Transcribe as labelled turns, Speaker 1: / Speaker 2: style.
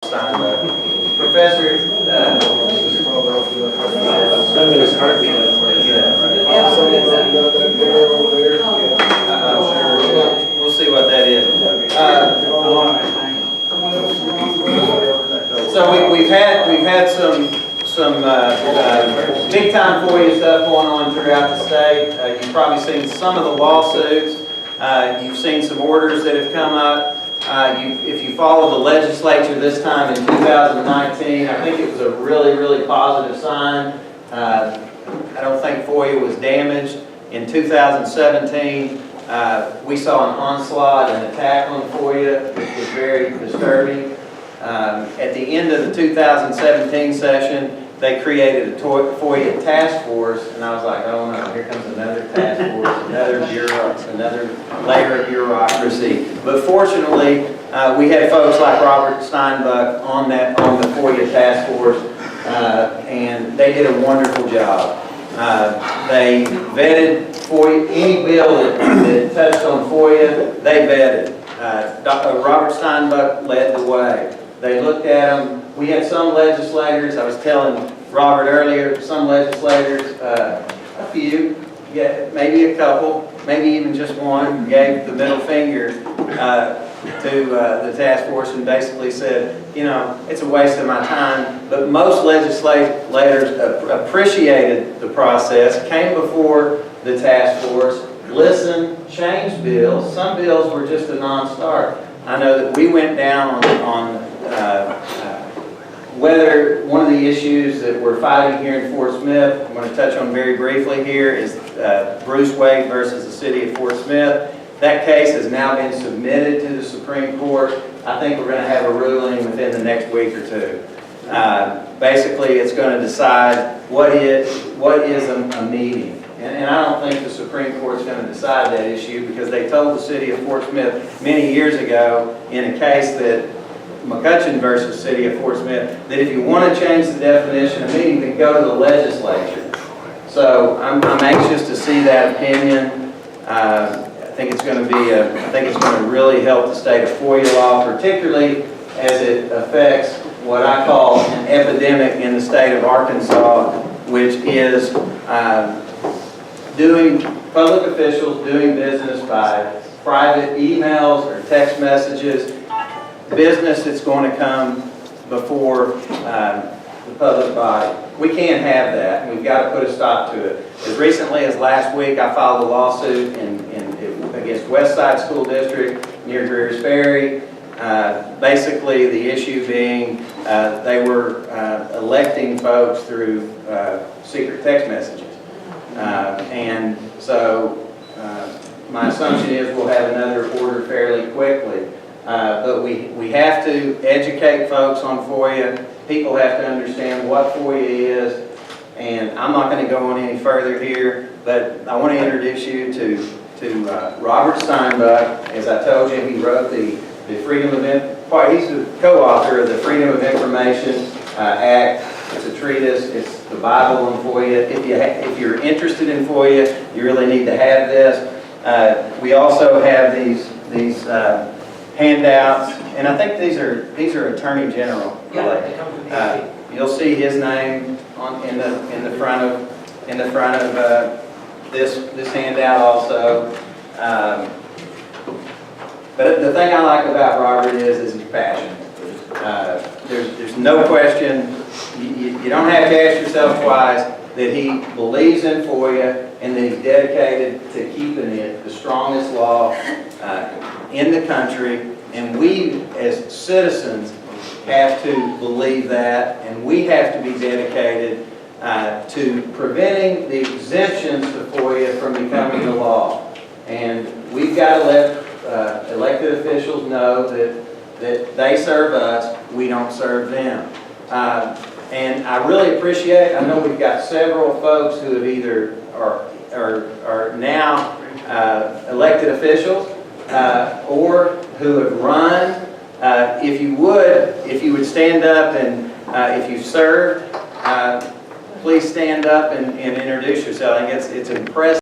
Speaker 1: Steinbuch. Professor, we'll see what that is. So we've had some big time FOIA stuff going on throughout the state. You've probably seen some of the lawsuits. You've seen some orders that have come up. If you follow the legislature this time in 2019, I think it was a really, really positive sign. I don't think FOIA was damaged. In 2017, we saw an onslaught and attack on FOIA, which was very disturbing. At the end of the 2017 session, they created a FOIA task force, and I was like, oh no, here comes another task force, another layer of bureaucracy. But fortunately, we had folks like Robert Steinbuch on the FOIA task force, and they did a wonderful job. They vetted FOIA, any bill that touched on FOIA, they vetted. Robert Steinbuch led the way. They looked at them. We had some legislators, I was telling Robert earlier, some legislators, a few, maybe a couple, maybe even just one, gave the middle finger to the task force and basically said, you know, it's a waste of my time. But most legislators appreciated the process, came before the task force, listened, changed bills. Some bills were just a non-starter. I know that we went down on whether one of the issues that we're fighting here in Fort Smith, I'm going to touch on very briefly here, is Bruce Wade versus the city of Fort Smith. That case has now been submitted to the Supreme Court. I think we're going to have a ruling within the next week or two. Basically, it's going to decide what is a meeting. And I don't think the Supreme Court's going to decide that issue, because they told the city of Fort Smith many years ago in a case that McCutchen versus city of Fort Smith, that if you want to change the definition of meeting, then go to the legislature. So I'm anxious to see that opinion. I think it's going to really help the state of FOIA law, particularly as it affects what I call an epidemic in the state of Arkansas, which is public officials doing business by private emails or text messages, business that's going to come before the public body. We can't have that. We've got to put a stop to it. As recently as last week, I filed a lawsuit against Westside School District near Greer's Ferry. Basically, the issue being they were electing folks through secret text messages. And so my assumption is we'll have another order fairly quickly. But we have to educate folks on FOIA. People have to understand what FOIA is. And I'm not going to go on any further here, but I want to introduce you to Robert Steinbuch. As I told you, he wrote the Freedom of he's the co-author of the Freedom of Information Act. It's a treatise. It's the Bible on FOIA. If you're interested in FOIA, you really need to have this. We also have these handouts, and I think these are Attorney General. You'll see his name in the front of this handout also. But the thing I like about Robert is his passion. There's no question. You don't have to ask yourself twice that he believes in FOIA and that he's dedicated to keeping it the strongest law in the country. And we, as citizens, have to believe that, and we have to be dedicated to preventing the exemptions to FOIA from becoming the law. And we've got to let elected officials know that they serve us, we don't serve them. And I really appreciate, I know we've got several folks who have either are now elected officials or who have run. If you would stand up, and if you've served, please stand up and introduce yourself. I think it's impressive.